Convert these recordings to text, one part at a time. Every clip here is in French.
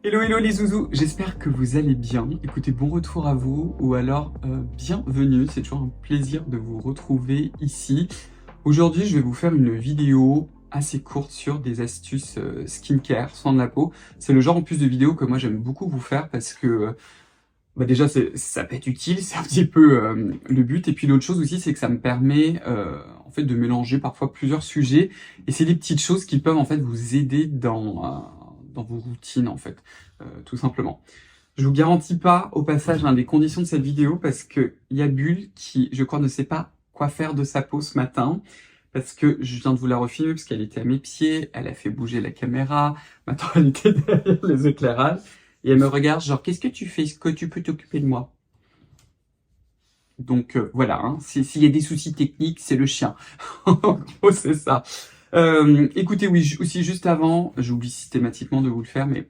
Hello hello les zouzous, j'espère que vous allez bien. Écoutez, bon retour à vous ou alors bienvenue, c'est toujours un plaisir de vous retrouver ici. Aujourd'hui, je vais vous faire une vidéo assez courte sur des astuces skincare, soins de la peau. C'est le genre en plus de vidéo que moi j'aime beaucoup vous faire parce que déjà ça peut être utile, c'est un petit peu le but. Et puis l'autre chose aussi, c'est que ça me permet en fait de mélanger parfois plusieurs sujets. Et c'est des petites choses qui peuvent en fait vous aider dans vos routines en fait, tout simplement. Je vous garantis pas au passage les conditions de cette vidéo parce que il y a Bulle qui, je crois, ne sait pas quoi faire de sa peau ce matin. Parce que je viens de vous la refilmer parce qu'elle était à mes pieds, elle a fait bouger la caméra, maintenant elle était derrière les éclairages. Et elle me regarde genre, qu'est-ce que tu fais? Est-ce que tu peux t'occuper de moi? Donc voilà, hein. S'il y a des soucis techniques, c'est le chien. En gros, c'est ça. Écoutez, oui, aussi juste avant, j'oublie systématiquement de vous le faire, mais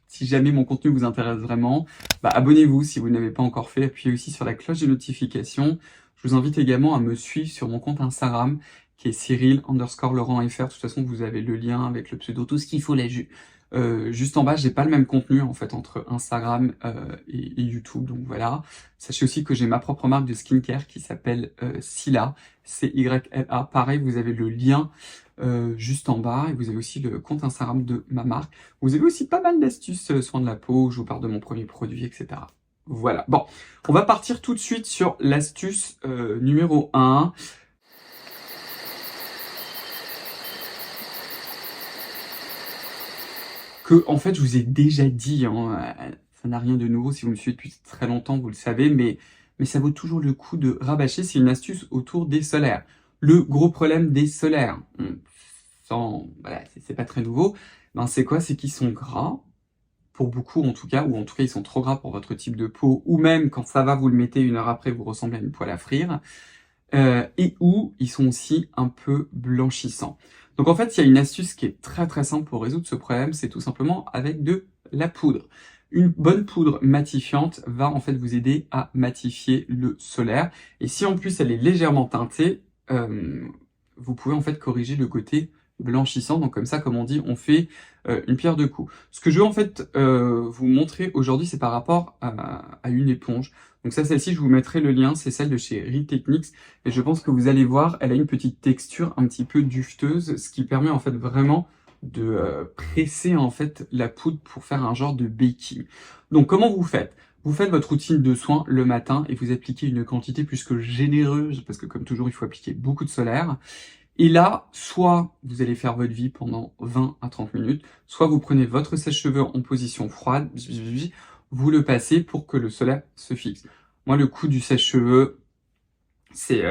si jamais mon contenu vous intéresse vraiment, abonnez-vous si vous ne l'avez pas encore fait. Appuyez aussi sur la cloche de notification. Je vous invite également à me suivre sur mon compte Instagram, qui est Cyril_Laurent_FR. De toute façon, vous avez le lien avec le pseudo, tout ce qu'il faut là. Juste en bas, j'ai pas le même contenu en fait entre Instagram et YouTube, donc voilà. Sachez aussi que j'ai ma propre marque de skincare qui s'appelle Cyla, Cyla. Pareil, vous avez le lien juste en bas et vous avez aussi le compte Instagram de ma marque. Vous avez aussi pas mal d'astuces soins de la peau, je vous parle de mon premier produit, etc. Voilà. Bon, on va partir tout de suite sur l'astuce numéro 1. Que, en fait, je vous ai déjà dit, hein, ça n'a rien de nouveau, si vous me suivez depuis très longtemps, vous le savez, mais ça vaut toujours le coup de rabâcher, c'est une astuce autour des solaires. Le gros problème des solaires, voilà, c'est pas très nouveau, c'est quoi? C'est qu'ils sont gras, pour beaucoup en tout cas, ou en tout cas ils sont trop gras pour votre type de peau, ou même quand ça va, vous le mettez 1 heure après, vous ressemblez à une poêle à frire, et où ils sont aussi un peu blanchissants. Donc en fait, il y a une astuce qui est très très simple pour résoudre ce problème, c'est tout simplement avec de la poudre. Une bonne poudre matifiante va en fait vous aider à matifier le solaire. Et si en plus elle est légèrement teintée, vous pouvez en fait corriger le côté blanchissant. Donc comme ça, comme on dit, on fait une pierre deux coups. Ce que je veux en fait vous montrer aujourd'hui, c'est par rapport à une éponge. Donc ça, celle-ci, je vous mettrai le lien, c'est celle de chez Real Techniques. Et je pense que vous allez voir, elle a une petite texture un petit peu dufteuse, ce qui permet en fait vraiment de presser en fait la poudre pour faire un genre de baking. Donc comment vous faites? Vous faites votre routine de soins le matin et vous appliquez une quantité plus que généreuse, parce que comme toujours, il faut appliquer beaucoup de solaire. Et là, soit vous allez faire votre vie pendant 20 à 30 minutes, soit vous prenez votre sèche-cheveux en position froide, vous le passez pour que le solaire se fixe. Moi, le coup du sèche-cheveux, c'est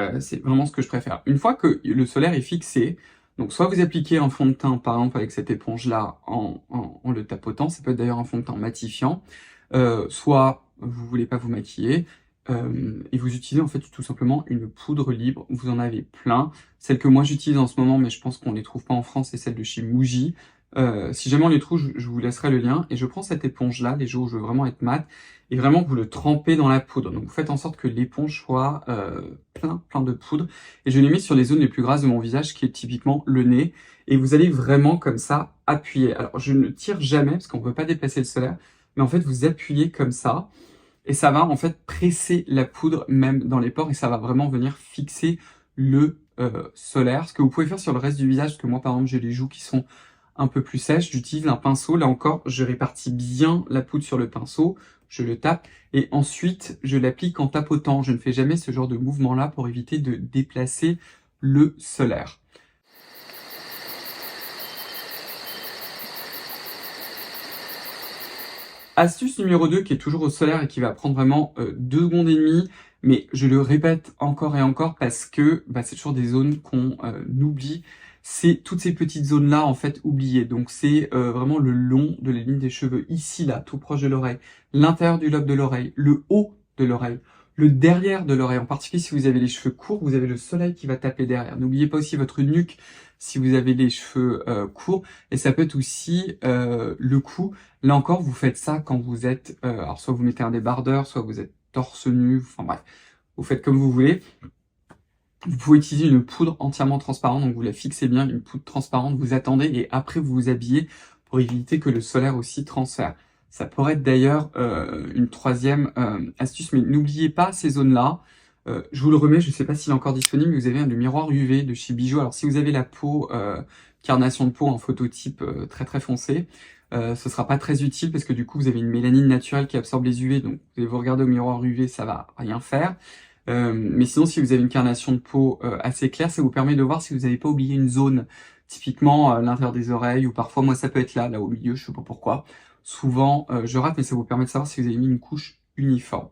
vraiment ce que je préfère. Une fois que le solaire est fixé, donc soit vous appliquez un fond de teint, par exemple avec cette éponge-là, en le tapotant, ça peut être d'ailleurs un fond de teint matifiant, soit vous voulez pas vous maquiller, et vous utilisez en fait tout simplement une poudre libre, vous en avez plein. Celle que moi j'utilise en ce moment, mais je pense qu'on les trouve pas en France, c'est celle de chez Muji. Si jamais on les trouve, je vous laisserai le lien. Et je prends cette éponge-là, les jours où je veux vraiment être mat, et vraiment vous le trempez dans la poudre. Donc vous faites en sorte que l'éponge soit plein de poudre. Et je les mets sur les zones les plus grasses de mon visage, qui est typiquement le nez. Et vous allez vraiment comme ça appuyer. Alors je ne tire jamais, parce qu'on ne peut pas déplacer le solaire, mais en fait vous appuyez comme ça. Et ça va en fait presser la poudre même dans les pores et ça va vraiment venir fixer le solaire. Ce que vous pouvez faire sur le reste du visage, parce que moi par exemple j'ai les joues qui sont un peu plus sèches, j'utilise un pinceau. Là encore, je répartis bien la poudre sur le pinceau, je le tape et ensuite je l'applique en tapotant. Je ne fais jamais ce genre de mouvement-là pour éviter de déplacer le solaire. Astuce numéro 2 qui est toujours au solaire et qui va prendre vraiment 2 secondes et demie, mais je le répète encore et encore parce que c'est toujours des zones qu'on oublie. C'est toutes ces petites zones-là en fait oubliées. Donc c'est vraiment le long de la ligne des cheveux, ici là, tout proche de l'oreille, l'intérieur du lobe de l'oreille, le haut de l'oreille, le derrière de l'oreille. En particulier si vous avez les cheveux courts, vous avez le soleil qui va taper derrière. N'oubliez pas aussi votre nuque si vous avez les cheveux courts, et ça peut être aussi le cou. Là encore, vous faites ça quand vous êtes, alors soit vous mettez un débardeur, soit vous êtes torse nu, enfin bref, vous faites comme vous voulez. Vous pouvez utiliser une poudre entièrement transparente, donc vous la fixez bien, une poudre transparente, vous attendez et après vous vous habillez pour éviter que le solaire aussi transfère. Ça pourrait être d'ailleurs une troisième astuce, mais n'oubliez pas ces zones-là. Je vous le remets, je ne sais pas s'il est encore disponible, mais vous avez le miroir UV de chez Bijou. Alors si vous avez la peau, carnation de peau en phototype très très foncé, ce sera pas très utile parce que du coup vous avez une mélanine naturelle qui absorbe les UV, donc vous allez vous regarder au miroir UV, ça va rien faire. Mais sinon, si vous avez une carnation de peau assez claire, ça vous permet de voir si vous n'avez pas oublié une zone, typiquement l'intérieur des oreilles, ou parfois, moi, ça peut être là au milieu, je sais pas pourquoi. Souvent, je rate, mais ça vous permet de savoir si vous avez mis une couche uniforme.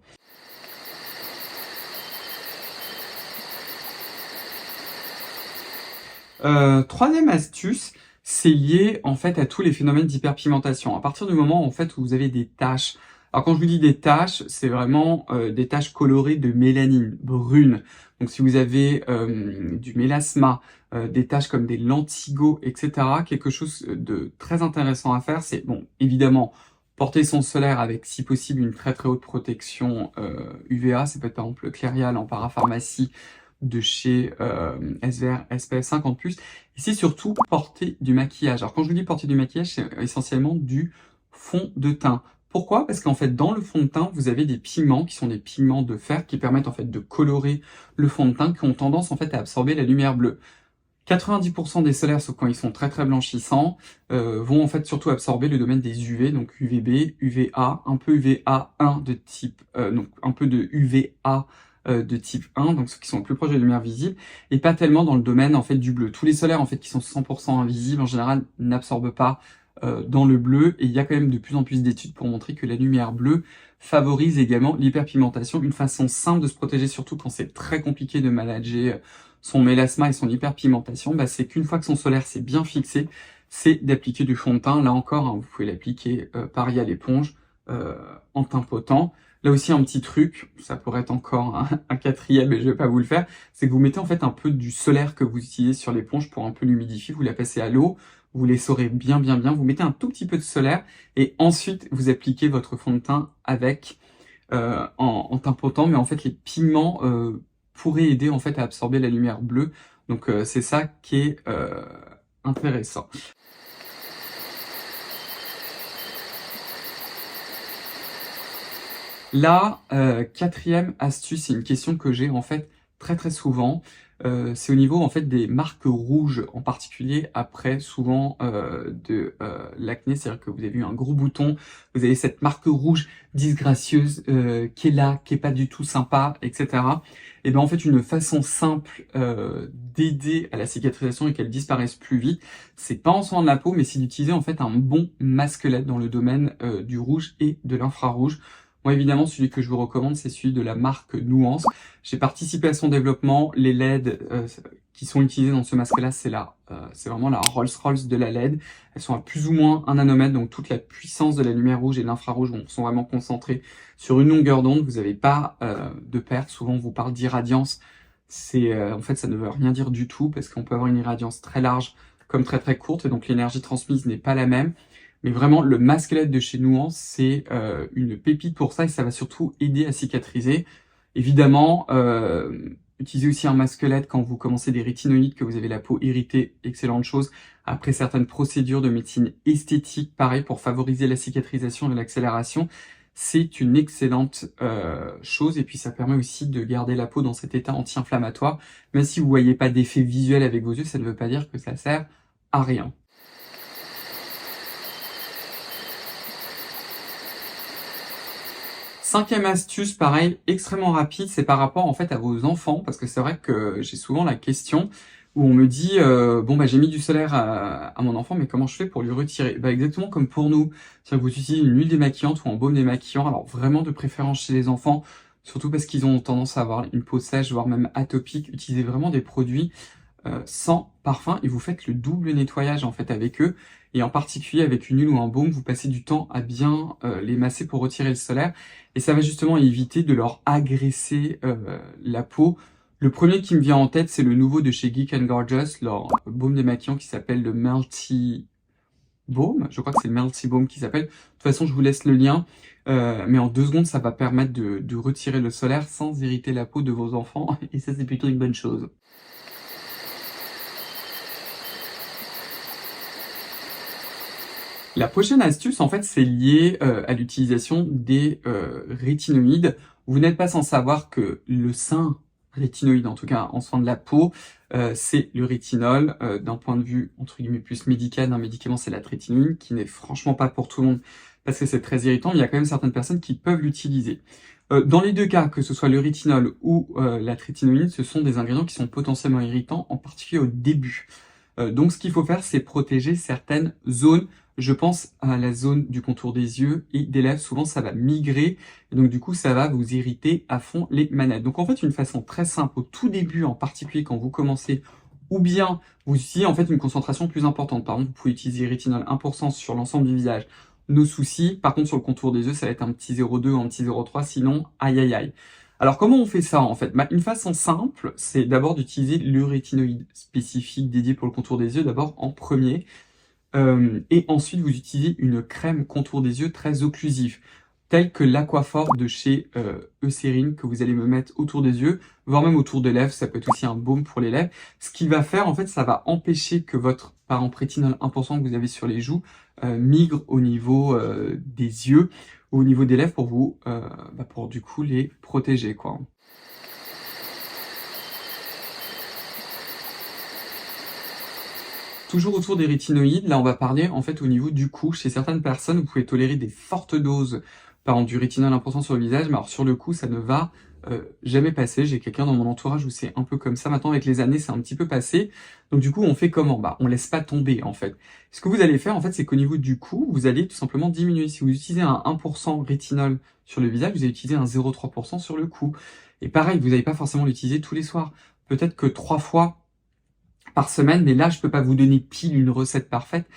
Troisième astuce, c'est lié en fait à tous les phénomènes d'hyperpigmentation. À partir du moment en fait où vous avez des taches, alors quand je vous dis des taches, c'est vraiment des taches colorées de mélanine brune. Donc si vous avez du mélasma, des taches comme des lentigos, etc., quelque chose de très intéressant à faire, c'est bon évidemment porter son solaire avec si possible une très très haute protection UVA. Ça peut être par exemple le Clairial en parapharmacie de chez SVR SPF 50+, et c'est surtout porter du maquillage. Alors quand je vous dis porter du maquillage, c'est essentiellement du fond de teint. Pourquoi? Parce qu'en fait, dans le fond de teint, vous avez des pigments qui sont des pigments de fer qui permettent en fait de colorer le fond de teint, qui ont tendance en fait à absorber la lumière bleue. 90% des solaires, sauf quand ils sont très très blanchissants, vont en fait surtout absorber le domaine des UV, donc UVB, UVA, un peu UVA1 de type, donc un peu de UVA de type 1, donc ceux qui sont le plus proches de la lumière visible, et pas tellement dans le domaine en fait du bleu. Tous les solaires en fait qui sont 100% invisibles en général n'absorbent pas dans le bleu, et il y a quand même de plus en plus d'études pour montrer que la lumière bleue favorise également l'hyperpigmentation. Une façon simple de se protéger, surtout quand c'est très compliqué de manager son mélasma et son hyperpigmentation, bah, c'est qu'une fois que son solaire s'est bien fixé, c'est d'appliquer du fond de teint. Là encore, hein, vous pouvez l'appliquer pareil à l'éponge, en teint potant. Là aussi, un petit truc, ça pourrait être encore un quatrième, et je vais pas vous le faire, c'est que vous mettez en fait un peu du solaire que vous utilisez sur l'éponge pour un peu l'humidifier, vous la passez à l'eau, vous l'essorez bien, vous mettez un tout petit peu de solaire, et ensuite vous appliquez votre fond de teint avec en teint potant, mais en fait les pigments pourraient aider en fait à absorber la lumière bleue, donc c'est ça qui est intéressant. La quatrième astuce, c'est une question que j'ai en fait très très souvent. C'est au niveau en fait des marques rouges, en particulier après souvent de l'acné, c'est-à-dire que vous avez eu un gros bouton, vous avez cette marque rouge disgracieuse qui est là, qui est pas du tout sympa, etc. Et bien en fait une façon simple d'aider à la cicatrisation et qu'elle disparaisse plus vite, c'est pas en soin de la peau, mais c'est d'utiliser en fait un bon masque LED dans le domaine du rouge et de l'infrarouge. Moi, évidemment, celui que je vous recommande, c'est celui de la marque Nuance. J'ai participé à son développement. Les LED qui sont utilisés dans ce masque-là, c'est vraiment la Rolls-Royce de la LED. Elles sont à plus ou moins 1 nanomètre, donc toute la puissance de la lumière rouge et de l'infrarouge sont vraiment concentrées sur une longueur d'onde. Vous n'avez pas de perte. Souvent, on vous parle d'irradiance. En fait, ça ne veut rien dire du tout parce qu'on peut avoir une irradiance très large comme très très courte, et donc l'énergie transmise n'est pas la même. Mais vraiment, le masque LED de chez Nuance, c'est une pépite pour ça, et ça va surtout aider à cicatriser. Évidemment, utilisez aussi un masque LED quand vous commencez des rétinoïdes, que vous avez la peau irritée, excellente chose. Après certaines procédures de médecine esthétique, pareil, pour favoriser la cicatrisation et l'accélération, c'est une excellente chose, et puis ça permet aussi de garder la peau dans cet état anti-inflammatoire. Même si vous voyez pas d'effet visuel avec vos yeux, ça ne veut pas dire que ça sert à rien. Cinquième astuce, pareil, extrêmement rapide, c'est par rapport en fait à vos enfants, parce que c'est vrai que j'ai souvent la question où on me dit bon bah j'ai mis du solaire à mon enfant, mais comment je fais pour lui retirer? Bah exactement comme pour nous, c'est-à-dire que vous utilisez une huile démaquillante ou un baume démaquillant, alors vraiment de préférence chez les enfants, surtout parce qu'ils ont tendance à avoir une peau sèche, voire même atopique. Utilisez vraiment des produits sans parfum, et vous faites le double nettoyage en fait avec eux, et en particulier avec une huile ou un baume, vous passez du temps à bien les masser pour retirer le solaire, et ça va justement éviter de leur agresser la peau. Le premier qui me vient en tête, c'est le nouveau de chez Geek Gorgeous, leur baume démaquillant qui s'appelle le Melty Baume, je crois que c'est le Melty Baume qui s'appelle. De toute façon, je vous laisse le lien, mais en 2 secondes, ça va permettre de retirer le solaire sans irriter la peau de vos enfants, et ça c'est plutôt une bonne chose. La prochaine astuce, en fait, c'est lié à l'utilisation des rétinoïdes. Vous n'êtes pas sans savoir que le saint rétinoïde, en tout cas en soins de la peau, c'est le rétinol. D'un point de vue, entre guillemets, plus médical, d'un médicament, c'est la trétinine, qui n'est franchement pas pour tout le monde, parce que c'est très irritant, mais il y a quand même certaines personnes qui peuvent l'utiliser. Dans les deux cas, que ce soit le rétinol ou la trétinoïne, ce sont des ingrédients qui sont potentiellement irritants, en particulier au début. Donc ce qu'il faut faire, c'est protéger certaines zones. Je pense à la zone du contour des yeux et des lèvres. Souvent, ça va migrer. Et donc du coup, ça va vous irriter à fond les manettes. Donc en fait, une façon très simple, au tout début, en particulier quand vous commencez, ou bien vous utilisez en fait une concentration plus importante. Par exemple, vous pouvez utiliser rétinol 1% sur l'ensemble du visage. Nos soucis, par contre, sur le contour des yeux, ça va être un petit 0,2 ou un petit 0,3. Sinon, aïe aïe aïe. Alors comment on fait ça en fait? Une façon simple, c'est d'abord d'utiliser le rétinoïde spécifique dédié pour le contour des yeux, d'abord en premier. Et ensuite vous utilisez une crème contour des yeux très occlusive, telle que l'Aquaphor de chez Eucérine, que vous allez me mettre autour des yeux, voire même autour des lèvres. Ça peut être aussi un baume pour les lèvres. Ce qui va faire en fait, ça va empêcher que votre, par exemple, rétinol 1% que vous avez sur les joues migre au niveau des yeux ou au niveau des lèvres pour vous, pour du coup les protéger quoi. Toujours autour des rétinoïdes, là on va parler en fait au niveau du cou. Chez certaines personnes, vous pouvez tolérer des fortes doses, par exemple du rétinol 1% sur le visage, mais alors sur le cou, ça ne va jamais passer. J'ai quelqu'un dans mon entourage où c'est un peu comme ça. Maintenant, avec les années, c'est un petit peu passé. Donc du coup, on fait comment? On laisse pas tomber en fait. Ce que vous allez faire en fait, c'est qu'au niveau du cou, vous allez tout simplement diminuer. Si vous utilisez un 1% rétinol sur le visage, vous allez utiliser un 0,3% sur le cou. Et pareil, vous n'allez pas forcément l'utiliser tous les soirs. Peut-être que 3 fois par semaine, mais là je peux pas vous donner pile une recette parfaite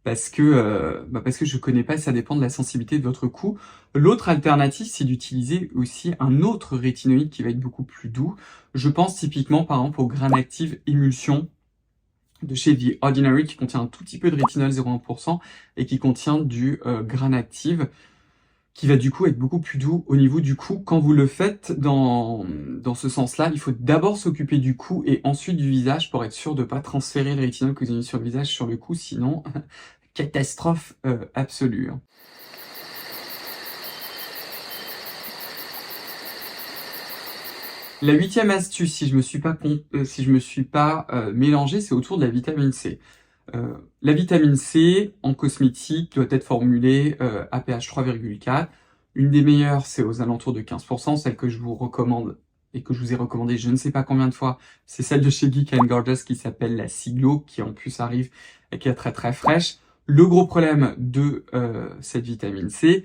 parce que je connais pas, ça dépend de la sensibilité de votre cou. L'autre alternative, c'est d'utiliser aussi un autre rétinoïde qui va être beaucoup plus doux. Je pense typiquement par exemple au Grain Active Émulsion de chez The Ordinary qui contient un tout petit peu de rétinol 0,1% et qui contient du Grain Active qui va du coup être beaucoup plus doux au niveau du cou. Quand vous le faites dans ce sens-là, il faut d'abord s'occuper du cou et ensuite du visage pour être sûr de ne pas transférer le rétinol que vous avez mis sur le visage sur le cou, sinon catastrophe absolue. La 8e astuce, si je me suis pas mélangé, c'est autour de la vitamine C. La vitamine C en cosmétique doit être formulée à pH 3,4. Une des meilleures, c'est aux alentours de 15%. Celle que je vous recommande et que je vous ai recommandée je ne sais pas combien de fois, c'est celle de chez Geek and Gorgeous qui s'appelle la Siglo, qui en plus arrive et qui est très très fraîche. Le gros problème de cette vitamine C,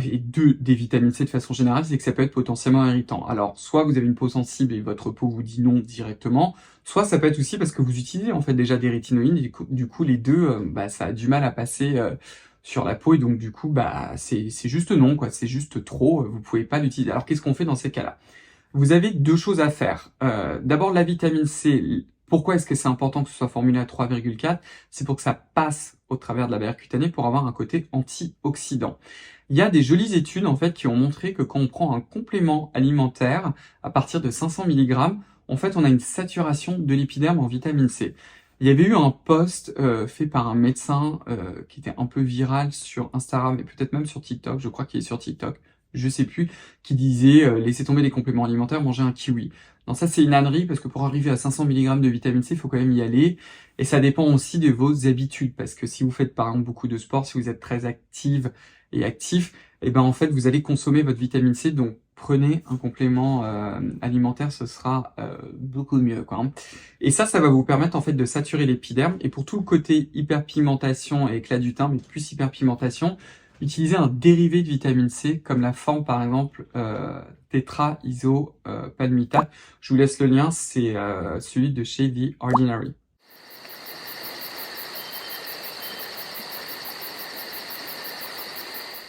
et des vitamines C de façon générale, c'est que ça peut être potentiellement irritant. Alors, soit vous avez une peau sensible et votre peau vous dit non directement, soit ça peut être aussi parce que vous utilisez en fait déjà des rétinoïdes, et du coup les deux, ça a du mal à passer sur la peau, et donc du coup, c'est juste non, quoi, c'est juste trop, vous pouvez pas l'utiliser. Alors, qu'est-ce qu'on fait dans ces cas-là? Vous avez deux choses à faire. D'abord, la vitamine C, pourquoi est-ce que c'est important que ce soit formulé à 3,4? C'est pour que ça passe au travers de la barrière cutanée pour avoir un côté antioxydant. Il y a des jolies études en fait qui ont montré que quand on prend un complément alimentaire à partir de 500 mg, en fait on a une saturation de l'épiderme en vitamine C. Il y avait eu un post fait par un médecin qui était un peu viral sur Instagram et peut-être même sur TikTok, je crois qu'il est sur TikTok, je sais plus, qui disait laissez tomber les compléments alimentaires, mangez un kiwi. Non, ça c'est une ânerie parce que pour arriver à 500 mg de vitamine C, il faut quand même y aller. Et ça dépend aussi de vos habitudes parce que si vous faites par exemple beaucoup de sport, si vous êtes très active et actif, et en fait vous allez consommer votre vitamine C, donc prenez un complément alimentaire, ce sera beaucoup mieux quoi. Et ça va vous permettre en fait de saturer l'épiderme. Et pour tout le côté hyperpigmentation et éclat du teint, mais plus hyperpigmentation, utilisez un dérivé de vitamine C comme la forme par exemple tétra-iso-palmitate. Je vous laisse le lien, c'est celui de chez The Ordinary.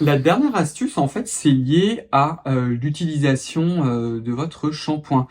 La dernière astuce, en fait, c'est lié à l'utilisation de votre shampoing.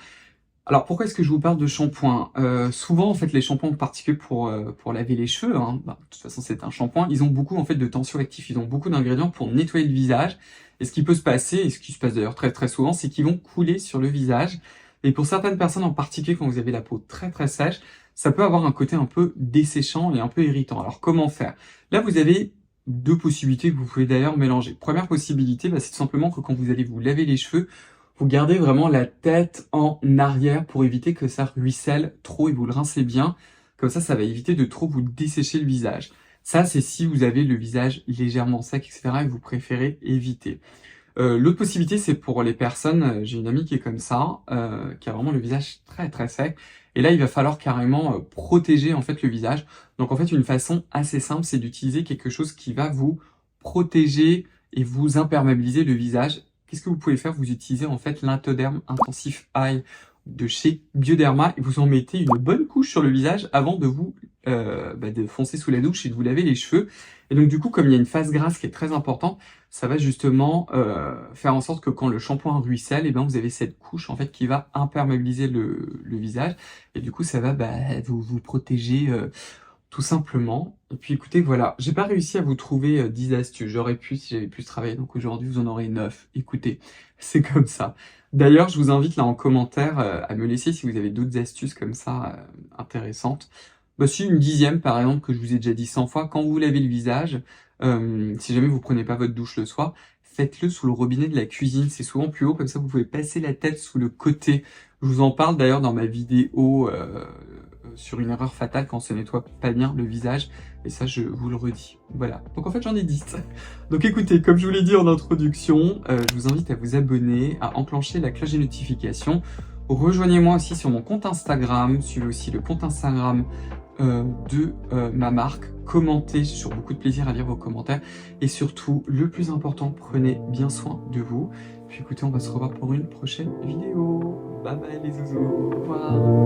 Alors, pourquoi est-ce que je vous parle de shampoing? Souvent, en fait, les shampoings, en particulier pour laver les cheveux, de toute façon, c'est un shampoing, ils ont beaucoup, en fait, de tensioactifs, ils ont beaucoup d'ingrédients pour nettoyer le visage. Et ce qui peut se passer, et ce qui se passe d'ailleurs très très souvent, c'est qu'ils vont couler sur le visage. Et pour certaines personnes, en particulier quand vous avez la peau très très sèche, ça peut avoir un côté un peu desséchant et un peu irritant. Alors, comment faire? Là, vous avez 2 possibilités que vous pouvez d'ailleurs mélanger. Première possibilité, c'est tout simplement que quand vous allez vous laver les cheveux, vous gardez vraiment la tête en arrière pour éviter que ça ruisselle trop et vous le rincez bien. Comme ça va éviter de trop vous dessécher le visage. Ça, c'est si vous avez le visage légèrement sec, etc. et vous préférez éviter. L'autre possibilité, c'est pour les personnes, j'ai une amie qui est comme ça, qui a vraiment le visage très très sec. Et là, il va falloir carrément protéger en fait le visage. Donc en fait, une façon assez simple, c'est d'utiliser quelque chose qui va vous protéger et vous imperméabiliser le visage. Qu'est-ce que vous pouvez faire? Vous utilisez en fait l'Intoderm Intensive Eye de chez Bioderma et vous en mettez une bonne couche sur le visage avant de vous de foncer sous la douche et de vous laver les cheveux. Et donc du coup, comme il y a une phase grasse qui est très importante, ça va justement faire en sorte que quand le shampoing ruisselle, et vous avez cette couche en fait qui va imperméabiliser le visage et du coup ça va vous protéger tout simplement. Et puis écoutez, voilà, j'ai pas réussi à vous trouver 10 astuces, j'aurais pu si j'avais plus travailler, donc aujourd'hui vous en aurez 9. Écoutez, c'est comme ça. D'ailleurs, je vous invite là en commentaire à me laisser si vous avez d'autres astuces comme ça intéressantes. Si une 10e par exemple, que je vous ai déjà dit 100 fois, quand vous lavez le visage, si jamais vous prenez pas votre douche le soir, faites-le sous le robinet de la cuisine, c'est souvent plus haut, comme ça vous pouvez passer la tête sous le côté. Je vous en parle d'ailleurs dans ma vidéo sur une erreur fatale quand on se nettoie pas bien le visage, et ça je vous le redis. Voilà, donc en fait j'en ai 10. Donc écoutez, comme je vous l'ai dit en introduction, je vous invite à vous abonner, à enclencher la cloche des notifications. Rejoignez-moi aussi sur mon compte Instagram, suivez aussi le compte Instagram de ma marque, commentez, j'ai toujours beaucoup de plaisir à lire vos commentaires et surtout, le plus important, prenez bien soin de vous. Puis écoutez, on va se revoir pour une prochaine vidéo. Bye bye les zouzous, au revoir.